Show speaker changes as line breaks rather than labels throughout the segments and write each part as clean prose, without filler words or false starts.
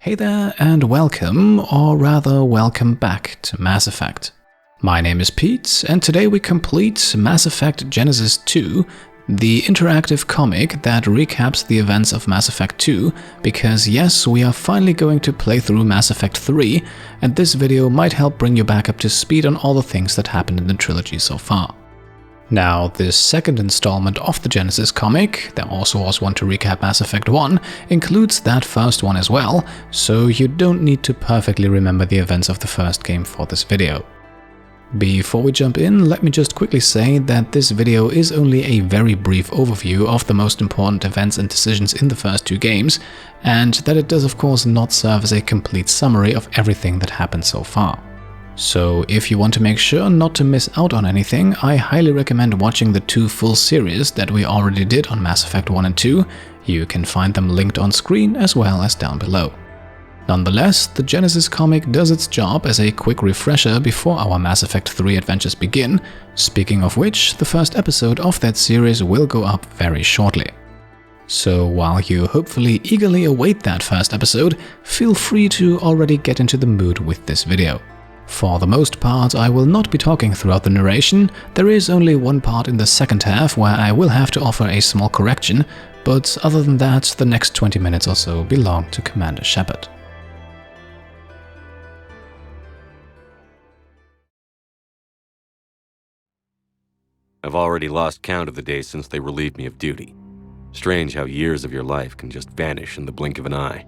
Hey there and welcome, or rather welcome back to Mass Effect. My name is Pete and today we complete Mass Effect Genesis 2, the interactive comic that recaps the events of Mass Effect 2, because yes, we are finally going to play through Mass Effect 3, and this video might help bring you back up to speed on all the things that happened in the trilogy so far. Now, this second installment of the Genesis comic, there also was one to recap Mass Effect 1, includes that first one as well, so you don't need to perfectly remember the events of the first game for this video. Before we jump in, let me just quickly say that this video is only a very brief overview of the most important events and decisions in the first two games, and that it does of course not serve as a complete summary of everything that happened so far. So if you want to make sure not to miss out on anything, I highly recommend watching the two full series that we already did on Mass Effect 1 and 2. You can find them linked on screen as well as down below. Nonetheless, the Genesis comic does its job as a quick refresher before our Mass Effect 3 adventures begin, speaking of which, the first episode of that series will go up very shortly. So while you hopefully eagerly await that first episode, feel free to already get into the mood with this video. For the most part, I will not be talking throughout the narration. There is only one part in the second half where I will have to offer a small correction, but other than that, the next 20 minutes or so belong to Commander Shepard.
I've already lost count of the days since they relieved me of duty. Strange how years of your life can just vanish in the blink of an eye.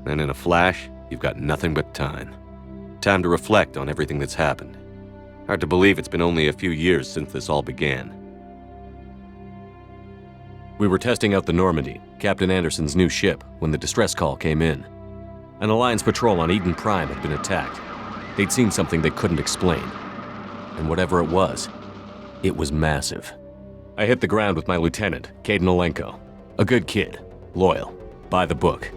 And in a flash, you've got nothing but time. Time to reflect on everything that's happened. Hard to believe it's been only a few years since this all began. We were testing out the Normandy, Captain Anderson's new ship, when the distress call came in. An Alliance patrol on Eden Prime had been attacked. They'd seen something they couldn't explain. And whatever it was massive. I hit the ground with my lieutenant, Caden Olenko. A good kid, loyal, by the book,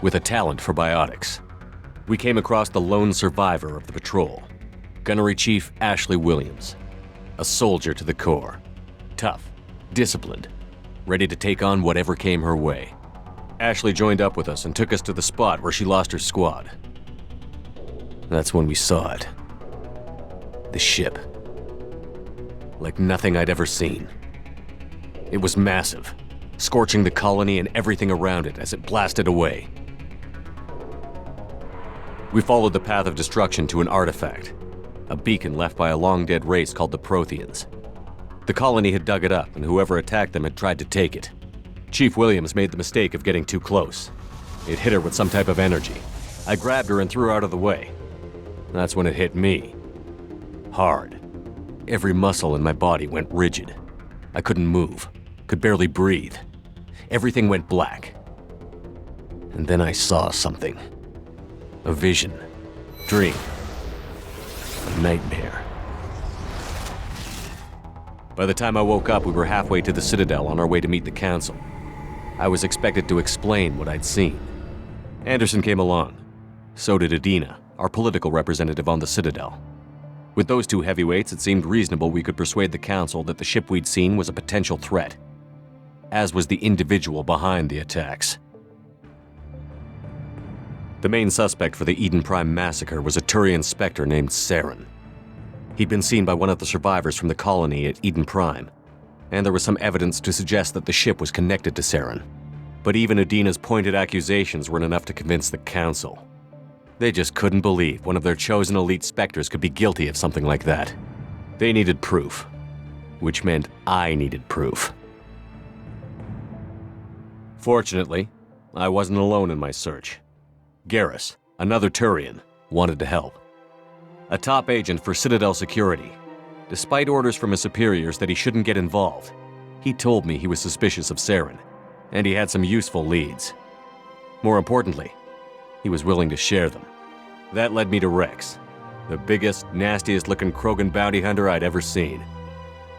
with a talent for biotics. We came across the lone survivor of the patrol, Gunnery Chief Ashley Williams. A soldier to the core. Tough, disciplined, ready to take on whatever came her way. Ashley joined up with us and took us to the spot where she lost her squad. That's when we saw it. The ship. Like nothing I'd ever seen. It was massive, scorching the colony and everything around it as it blasted away. We followed the path of destruction to an artifact, a beacon left by a long-dead race called the Protheans. The colony had dug it up, and whoever attacked them had tried to take it. Chief Williams made the mistake of getting too close. It hit her with some type of energy. I grabbed her and threw her out of the way. That's when it hit me. Hard. Every muscle in my body went rigid. I couldn't move, could barely breathe. Everything went black. And then I saw something. A vision, dream, a nightmare. By the time I woke up, we were halfway to the Citadel on our way to meet the Council. I was expected to explain what I'd seen. Anderson came along. So did Adina, our political representative on the Citadel. With those two heavyweights, it seemed reasonable we could persuade the Council that the ship we'd seen was a potential threat, as was the individual behind the attacks. The main suspect for the Eden Prime massacre was a Turian Spectre named Saren. He'd been seen by one of the survivors from the colony at Eden Prime, and there was some evidence to suggest that the ship was connected to Saren. But even Adina's pointed accusations weren't enough to convince the Council. They just couldn't believe one of their chosen elite Spectres could be guilty of something like that. They needed proof, which meant I needed proof. Fortunately, I wasn't alone in my search. Garrus, another Turian, wanted to help. A top agent for Citadel Security. Despite orders from his superiors that he shouldn't get involved, he told me he was suspicious of Saren, and he had some useful leads. More importantly, he was willing to share them. That led me to Rex, the biggest, nastiest-looking Krogan bounty hunter I'd ever seen.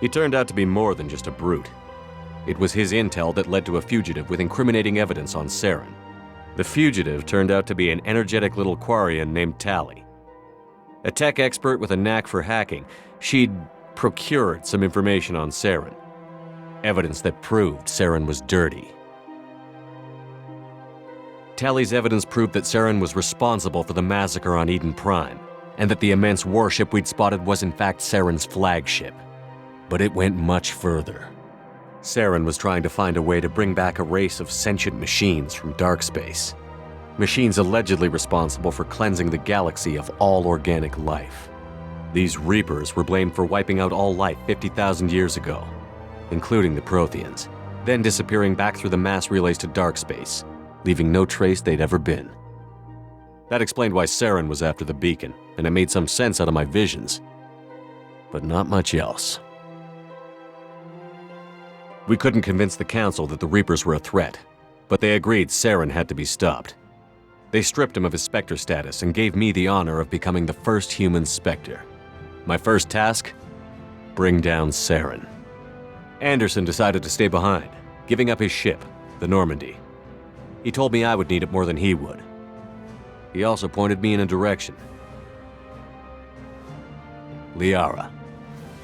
He turned out to be more than just a brute. It was his intel that led to a fugitive with incriminating evidence on Saren. The fugitive turned out to be an energetic little Quarian named Tali. A tech expert with a knack for hacking, she'd procured some information on Saren. Evidence that proved Saren was dirty. Tali's evidence proved that Saren was responsible for the massacre on Eden Prime, and that the immense warship we'd spotted was in fact Saren's flagship. But it went much further. Saren was trying to find a way to bring back a race of sentient machines from dark space. Machines allegedly responsible for cleansing the galaxy of all organic life. These Reapers were blamed for wiping out all life 50,000 years ago, including the Protheans, then disappearing back through the mass relays to dark space, leaving no trace they'd ever been. That explained why Saren was after the beacon, and it made some sense out of my visions. But not much else. We couldn't convince the Council that the Reapers were a threat, but they agreed Saren had to be stopped. They stripped him of his Spectre status and gave me the honor of becoming the first human Spectre. My first task? Bring down Saren. Anderson decided to stay behind, giving up his ship, the Normandy. He told me I would need it more than he would. He also pointed me in a direction. Liara,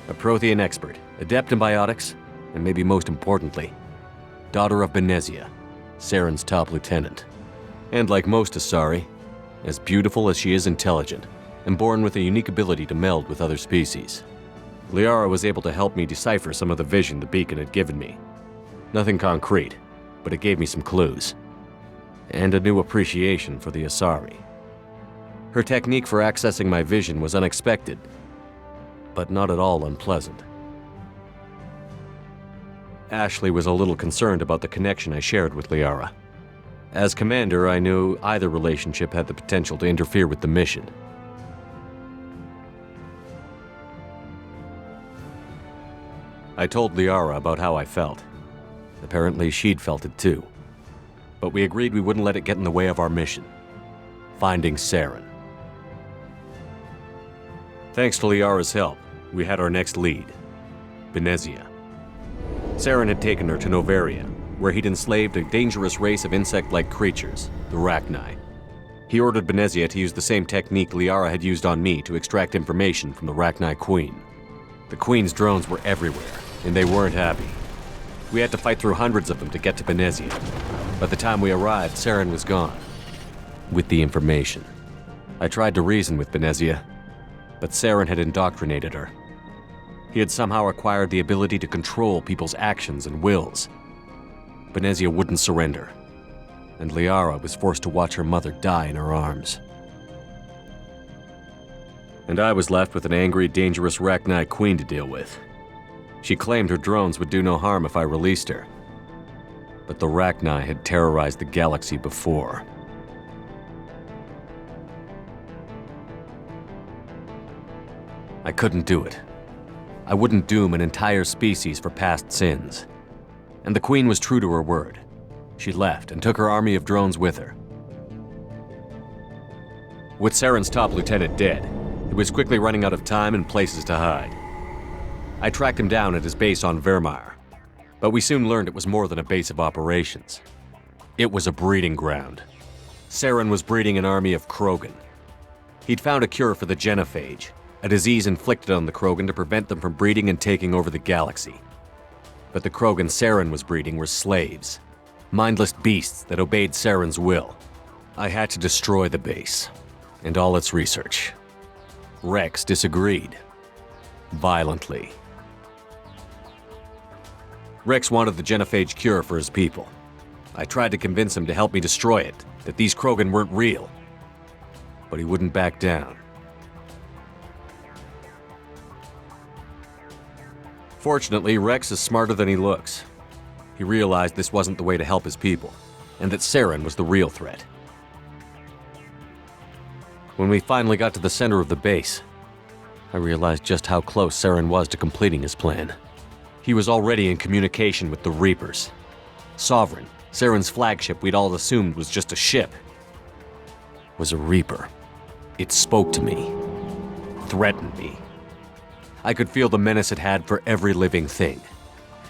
a Prothean expert, adept in biotics, and maybe most importantly, daughter of Benezia, Saren's top lieutenant. And like most Asari, as beautiful as she is intelligent, and born with a unique ability to meld with other species. Liara was able to help me decipher some of the vision the beacon had given me. Nothing concrete, but it gave me some clues. And a new appreciation for the Asari. Her technique for accessing my vision was unexpected, but not at all unpleasant. Ashley was a little concerned about the connection I shared with Liara. As commander, I knew either relationship had the potential to interfere with the mission. I told Liara about how I felt. Apparently, she'd felt it too. But we agreed we wouldn't let it get in the way of our mission. Finding Saren. Thanks to Liara's help, we had our next lead. Benezia. Saren had taken her to Novaria, where he'd enslaved a dangerous race of insect-like creatures, the Rachni. He ordered Benezia to use the same technique Liara had used on me to extract information from the Rachni Queen. The Queen's drones were everywhere, and they weren't happy. We had to fight through hundreds of them to get to Benezia. By the time we arrived, Saren was gone. With the information. I tried to reason with Benezia, but Saren had indoctrinated her. He had somehow acquired the ability to control people's actions and wills. Benezia wouldn't surrender, and Liara was forced to watch her mother die in her arms. And I was left with an angry, dangerous Rachni Queen to deal with. She claimed her drones would do no harm if I released her. But the Rachni had terrorized the galaxy before. I couldn't do it. I wouldn't doom an entire species for past sins. And the Queen was true to her word. She left and took her army of drones with her. With Saren's top lieutenant dead, he was quickly running out of time and places to hide. I tracked him down at his base on Vermeer, but we soon learned it was more than a base of operations. It was a breeding ground. Saren was breeding an army of Krogan. He'd found a cure for the genophage, a disease inflicted on the Krogan to prevent them from breeding and taking over the galaxy. But the Krogan Saren was breeding were slaves, mindless beasts that obeyed Saren's will. I had to destroy the base, and all its research. Rex disagreed. Violently. Rex wanted the genophage cure for his people. I tried to convince him to help me destroy it, that these Krogan weren't real. But he wouldn't back down. Fortunately, Rex is smarter than he looks. He realized this wasn't the way to help his people, and that Saren was the real threat. When we finally got to the center of the base, I realized just how close Saren was to completing his plan. He was already in communication with the Reapers. Sovereign, Saren's flagship we'd all assumed was just a ship, was a Reaper. It spoke to me, threatened me. I could feel the menace it had for every living thing.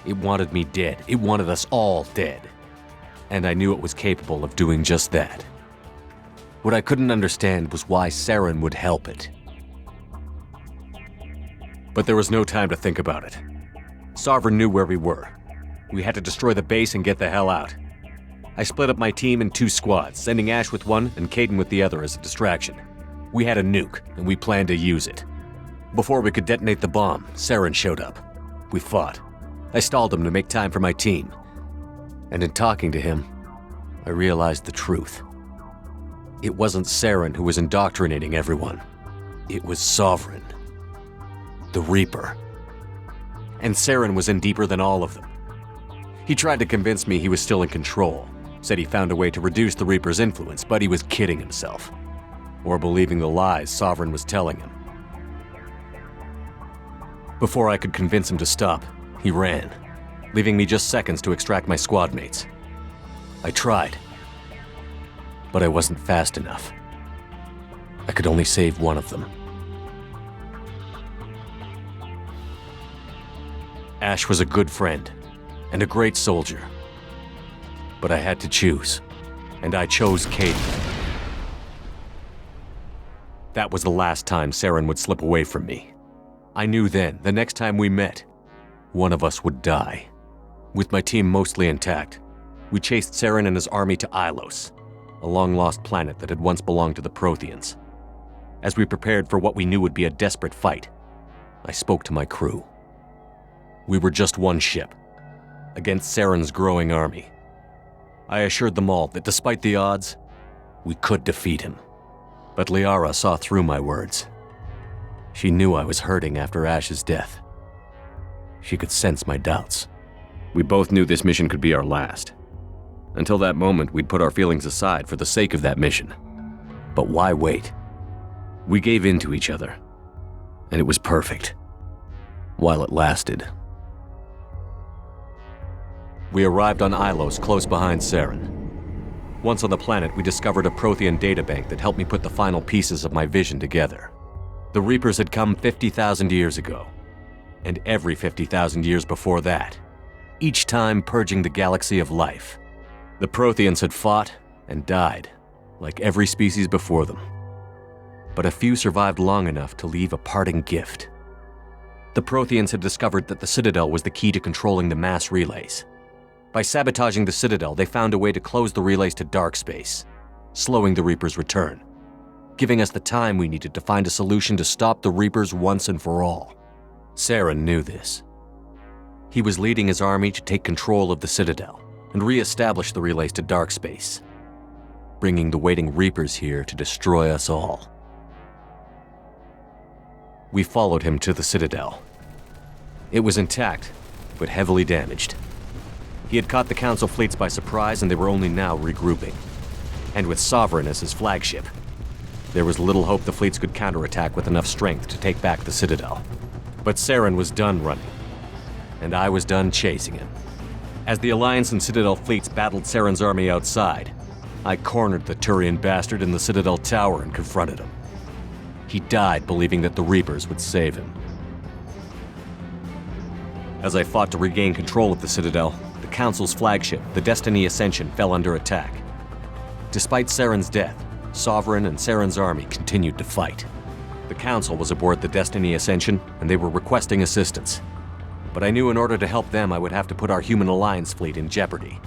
It wanted me dead. It wanted us all dead. And I knew it was capable of doing just that. What I couldn't understand was why Saren would help it. But there was no time to think about it. Sovereign knew where we were. We had to destroy the base and get the hell out. I split up my team in 2 squads, sending Ash with one and Caden with the other as a distraction. We had a nuke, and we planned to use it. Before we could detonate the bomb, Saren showed up. We fought. I stalled him to make time for my team. And in talking to him, I realized the truth. It wasn't Saren who was indoctrinating everyone. It was Sovereign. The Reaper. And Saren was in deeper than all of them. He tried to convince me he was still in control, said he found a way to reduce the Reaper's influence, but he was kidding himself. Or believing the lies Sovereign was telling him. Before I could convince him to stop, he ran, leaving me just seconds to extract my squad mates. I tried, but I wasn't fast enough. I could only save one of them. Ash was a good friend and a great soldier, but I had to choose, and I chose Caden. That was the last time Saren would slip away from me. I knew then, the next time we met, one of us would die. With my team mostly intact, we chased Saren and his army to Ilos, a long-lost planet that had once belonged to the Protheans. As we prepared for what we knew would be a desperate fight, I spoke to my crew. We were just one ship, against Saren's growing army. I assured them all that despite the odds, we could defeat him. But Liara saw through my words. She knew I was hurting after Ash's death. She could sense my doubts. We both knew this mission could be our last. Until that moment, we'd put our feelings aside for the sake of that mission. But why wait? We gave in to each other, and it was perfect. While it lasted. We arrived on Ilos, close behind Saren. Once on the planet, we discovered a Prothean databank that helped me put the final pieces of my vision together. The Reapers had come 50,000 years ago, and every 50,000 years before that, each time purging the galaxy of life. The Protheans had fought and died, like every species before them. But a few survived long enough to leave a parting gift. The Protheans had discovered that the Citadel was the key to controlling the mass relays. By sabotaging the Citadel, they found a way to close the relays to dark space, slowing the Reaper's return, giving us the time we needed to find a solution to stop the Reapers once and for all. Saren knew this. He was leading his army to take control of the Citadel and re-establish the relays to dark space, bringing the waiting Reapers here to destroy us all. We followed him to the Citadel. It was intact, but heavily damaged. He had caught the Council fleets by surprise, and they were only now regrouping. And with Sovereign as his flagship, there was little hope the fleets could counterattack with enough strength to take back the Citadel. But Saren was done running, and I was done chasing him. As the Alliance and Citadel fleets battled Saren's army outside, I cornered the Turian bastard in the Citadel tower and confronted him. He died believing that the Reapers would save him. As I fought to regain control of the Citadel, the Council's flagship, the Destiny Ascension, fell under attack. Despite Saren's death, Sovereign and Saren's army continued to fight. The Council was aboard the Destiny Ascension, and they were requesting assistance. But I knew in order to help them, I would have to put our Human Alliance fleet in jeopardy.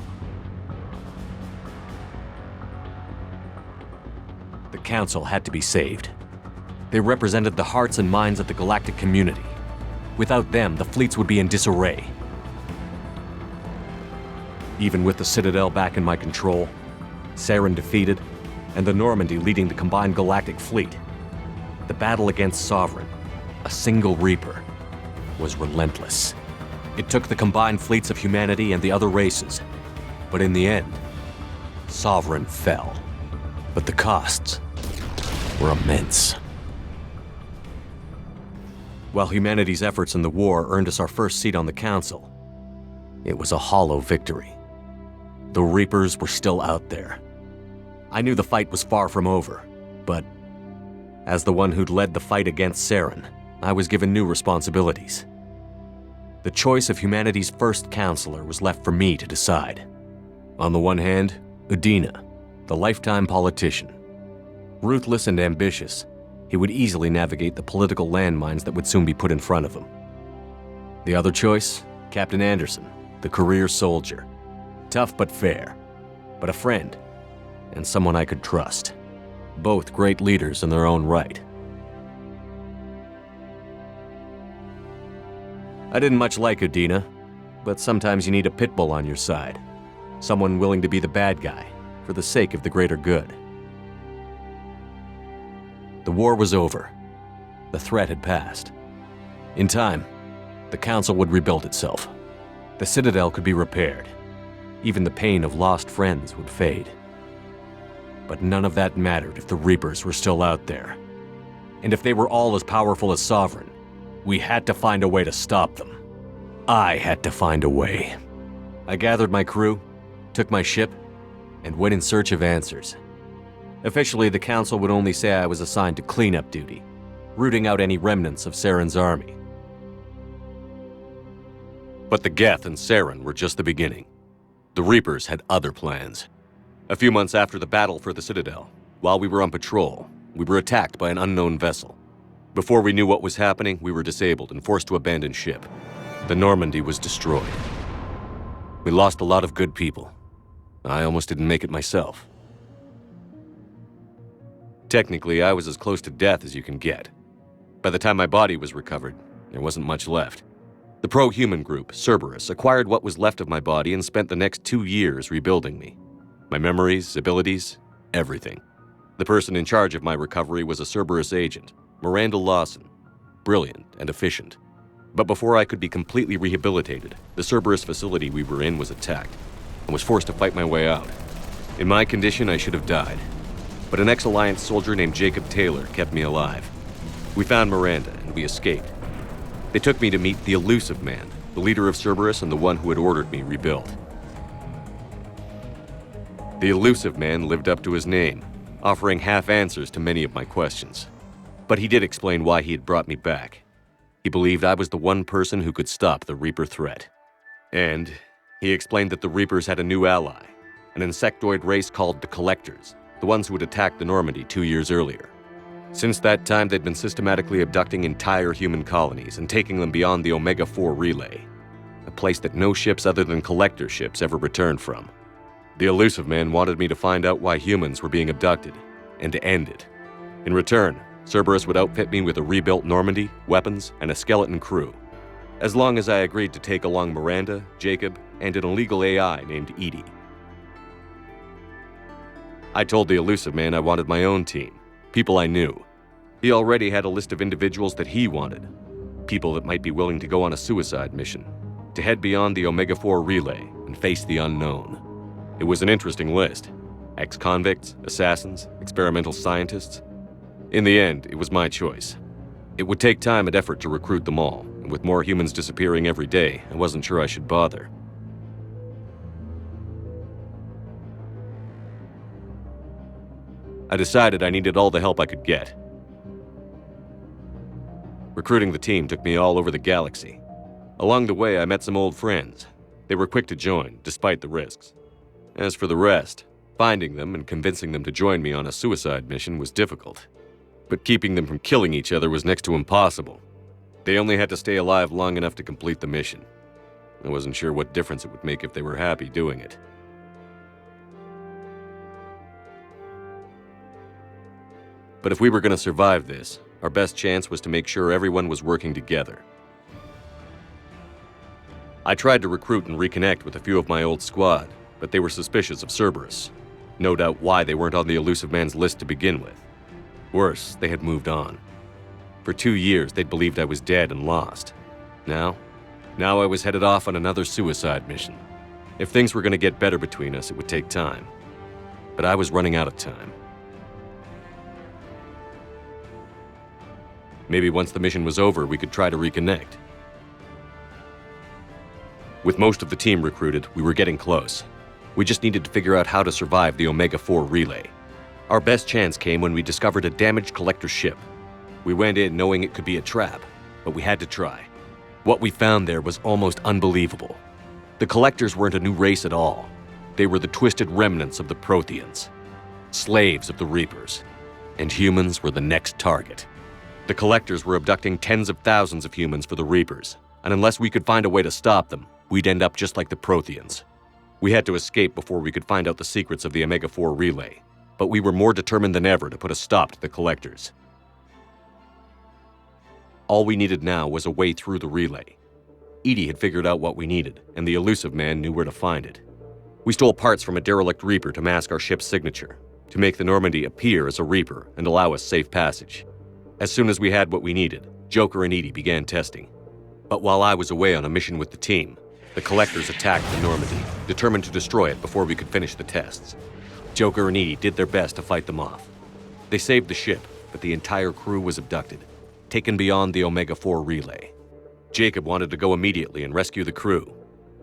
The Council had to be saved. They represented the hearts and minds of the galactic community. Without them, the fleets would be in disarray. Even with the Citadel back in my control, Saren defeated, and the Normandy leading the combined galactic fleet, the battle against Sovereign, a single Reaper, was relentless. It took the combined fleets of humanity and the other races, but in the end, Sovereign fell. But the costs were immense. While humanity's efforts in the war earned us our first seat on the Council, it was a hollow victory. The Reapers were still out there. I knew the fight was far from over, but as the one who'd led the fight against Saren, I was given new responsibilities. The choice of humanity's first counselor was left for me to decide. On the one hand, Udina, the lifetime politician. Ruthless and ambitious, he would easily navigate the political landmines that would soon be put in front of him. The other choice, Captain Anderson, the career soldier. Tough but fair, but a friend, and someone I could trust. Both great leaders in their own right. I didn't much like Udina, but sometimes you need a pit bull on your side. Someone willing to be the bad guy, for the sake of the greater good. The war was over. The threat had passed. In time, the Council would rebuild itself. The Citadel could be repaired. Even the pain of lost friends would fade. But none of that mattered if the Reapers were still out there. And if they were all as powerful as Sovereign, we had to find a way to stop them. I had to find a way. I gathered my crew, took my ship, and went in search of answers. Officially, the Council would only say I was assigned to cleanup duty, rooting out any remnants of Saren's army. But the Geth and Saren were just the beginning. The Reapers had other plans. A few months after the battle for the Citadel, while we were on patrol, we were attacked by an unknown vessel. Before we knew what was happening, we were disabled and forced to abandon ship. The Normandy was destroyed. We lost a lot of good people. I almost didn't make it myself. Technically, I was as close to death as you can get. By the time my body was recovered, there wasn't much left. The pro-human group, Cerberus, acquired what was left of my body and spent the next 2 years rebuilding me. My memories, abilities, everything. The person in charge of my recovery was a Cerberus agent, Miranda Lawson, brilliant and efficient. But before I could be completely rehabilitated, the Cerberus facility we were in was attacked, and was forced to fight my way out. In my condition, I should have died. But an ex-Alliance soldier named Jacob Taylor kept me alive. We found Miranda, and we escaped. They took me to meet the Elusive Man, the leader of Cerberus and the one who had ordered me rebuilt. The Elusive Man lived up to his name, offering half answers to many of my questions. But he did explain why he had brought me back. He believed I was the one person who could stop the Reaper threat. And he explained that the Reapers had a new ally, an insectoid race called the Collectors, the ones who had attacked the Normandy 2 years earlier. Since that time, they'd been systematically abducting entire human colonies and taking them beyond the Omega-4 relay, a place that no ships other than Collector ships ever returned from. The Elusive Man wanted me to find out why humans were being abducted, and to end it. In return, Cerberus would outfit me with a rebuilt Normandy, weapons, and a skeleton crew, as long as I agreed to take along Miranda, Jacob, and an illegal AI named Edie. I told the Elusive Man I wanted my own team, people I knew. He already had a list of individuals that he wanted, people that might be willing to go on a suicide mission, to head beyond the Omega-4 relay and face the unknown. It was an interesting list. Ex-convicts, assassins, experimental scientists. In the end, it was my choice. It would take time and effort to recruit them all, and with more humans disappearing every day, I wasn't sure I should bother. I decided I needed all the help I could get. Recruiting the team took me all over the galaxy. Along the way, I met some old friends. They were quick to join, despite the risks. As for the rest, finding them and convincing them to join me on a suicide mission was difficult. But keeping them from killing each other was next to impossible. They only had to stay alive long enough to complete the mission. I wasn't sure what difference it would make if they were happy doing it. But if we were going to survive this, our best chance was to make sure everyone was working together. I tried to recruit and reconnect with a few of my old squad, but they were suspicious of Cerberus. No doubt why they weren't on the Elusive Man's list to begin with. Worse, they had moved on. For 2 years, they'd believed I was dead and lost. Now I was headed off on another suicide mission. If things were going to get better between us, it would take time. But I was running out of time. Maybe once the mission was over, we could try to reconnect. With most of the team recruited, we were getting close. We just needed to figure out how to survive the Omega-4 relay. Our best chance came when we discovered a damaged Collector ship. We went in knowing it could be a trap, but we had to try. What we found there was almost unbelievable. The Collectors weren't a new race at all. They were the twisted remnants of the Protheans, slaves of the Reapers, and humans were the next target. The Collectors were abducting tens of thousands of humans for the Reapers, and unless we could find a way to stop them, we'd end up just like the Protheans. We had to escape before we could find out the secrets of the Omega-4 relay, but we were more determined than ever to put a stop to the collectors. All we needed now was a way through the relay. Edie had figured out what we needed, and the elusive man knew where to find it. We stole parts from a derelict Reaper to mask our ship's signature, to make the Normandy appear as a Reaper and allow us safe passage. As soon as we had what we needed, Joker and Edie began testing. But while I was away on a mission with the team, the collectors attacked the Normandy, determined to destroy it before we could finish the tests. Joker and Edie did their best to fight them off. They saved the ship, but the entire crew was abducted, taken beyond the Omega-4 relay. Jacob wanted to go immediately and rescue the crew.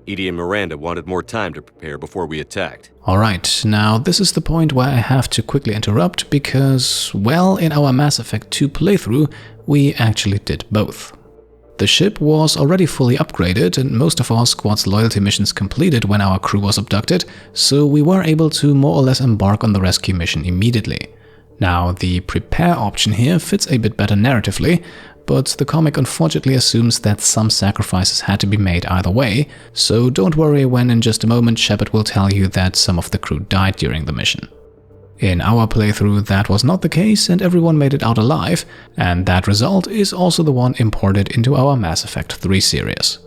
Edie and Miranda wanted more time to prepare before we attacked.
Alright, now this is the point where I have to quickly interrupt because, well, in our Mass Effect 2 playthrough, we actually did both. The ship was already fully upgraded and most of our squad's loyalty missions completed when our crew was abducted, so we were able to more or less embark on the rescue mission immediately. Now, the prepare option here fits a bit better narratively, but the comic unfortunately assumes that some sacrifices had to be made either way, so don't worry when in just a moment Shepard will tell you that some of the crew died during the mission. In our playthrough that was not the case and everyone made it out alive, and that result is also the one imported into our Mass Effect 3 series.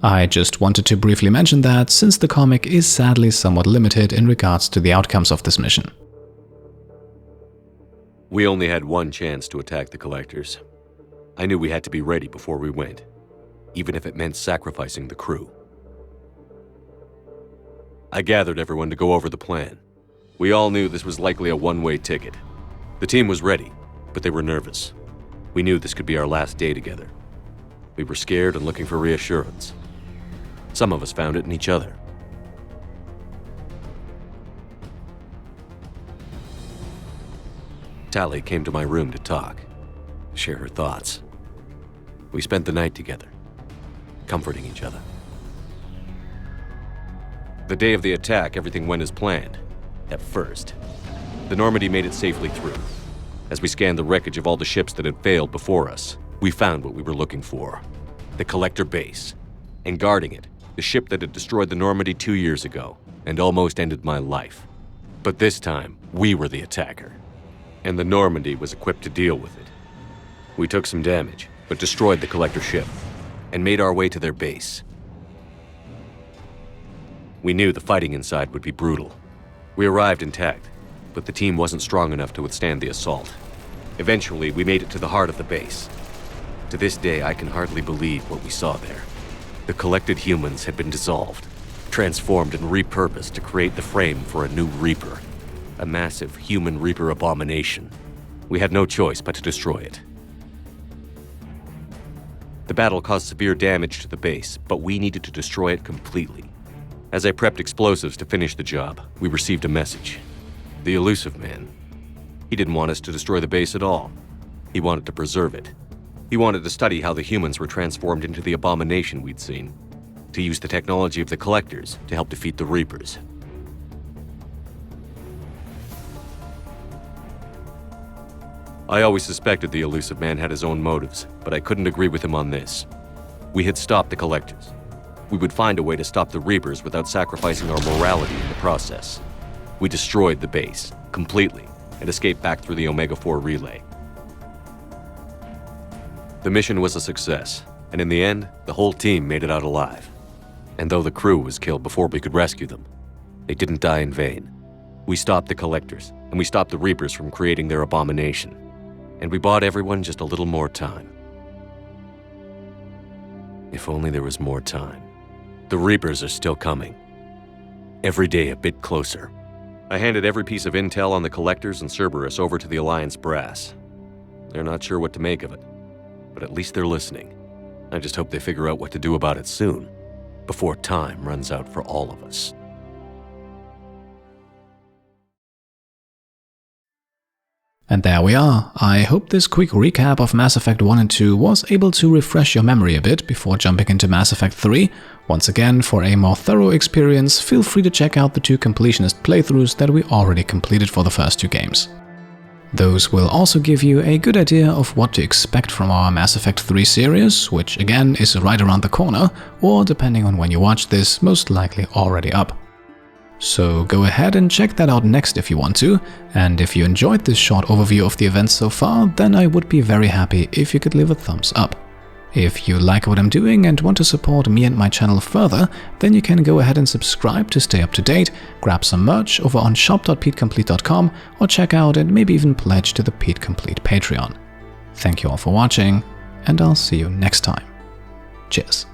I just wanted to briefly mention that since the comic is sadly somewhat limited in regards to the outcomes of this mission.
We only had one chance to attack the collectors. I knew we had to be ready before we went, even if it meant sacrificing the crew. I gathered everyone to go over the plan. We all knew this was likely a one-way ticket. The team was ready, but they were nervous. We knew this could be our last day together. We were scared and looking for reassurance. Some of us found it in each other. Tali came to my room to talk, share her thoughts. We spent the night together, comforting each other. The day of the attack, everything went as planned. At first, the Normandy made it safely through. As we scanned the wreckage of all the ships that had failed before us, we found what we were looking for. The Collector base. And guarding it, the ship that had destroyed the Normandy 2 years ago and almost ended my life. But this time, we were the attacker. And the Normandy was equipped to deal with it. We took some damage, but destroyed the Collector ship and made our way to their base. We knew the fighting inside would be brutal. We arrived intact, but the team wasn't strong enough to withstand the assault. Eventually, we made it to the heart of the base. To this day, I can hardly believe what we saw there. The collected humans had been dissolved, transformed and repurposed to create the frame for a new Reaper. A massive human Reaper abomination. We had no choice but to destroy it. The battle caused severe damage to the base, but we needed to destroy it completely. As I prepped explosives to finish the job, we received a message. The elusive man. He didn't want us to destroy the base at all. He wanted to preserve it. He wanted to study how the humans were transformed into the abomination we'd seen, to use the technology of the Collectors to help defeat the Reapers. I always suspected the elusive man had his own motives, but I couldn't agree with him on this. We had stopped the Collectors. We would find a way to stop the Reapers without sacrificing our morality in the process. We destroyed the base, completely, and escaped back through the Omega-4 relay. The mission was a success, and in the end, the whole team made it out alive. And though the crew was killed before we could rescue them, they didn't die in vain. We stopped the Collectors, and we stopped the Reapers from creating their abomination. And we bought everyone just a little more time. If only there was more time. The Reapers are still coming. Every day a bit closer. I handed every piece of intel on the Collectors and Cerberus over to the Alliance brass. They're not sure what to make of it, but at least they're listening. I just hope they figure out what to do about it soon, before time runs out for all of us.
And there we are. I hope this quick recap of Mass Effect 1 and 2 was able to refresh your memory a bit before jumping into Mass Effect 3. Once again, for a more thorough experience, feel free to check out the 2 completionist playthroughs that we already completed for the first 2 games. Those will also give you a good idea of what to expect from our Mass Effect 3 series, which again is right around the corner, or depending on when you watch this, most likely already up. So go ahead and check that out next if you want to, and if you enjoyed this short overview of the events so far, then I would be very happy if you could leave a thumbs up. If you like what I'm doing and want to support me and my channel further, then you can go ahead and subscribe to stay up to date, grab some merch over on shop.petecomplete.com, or check out and maybe even pledge to the Pete Complete Patreon. Thank you all for watching, and I'll see you next time. Cheers.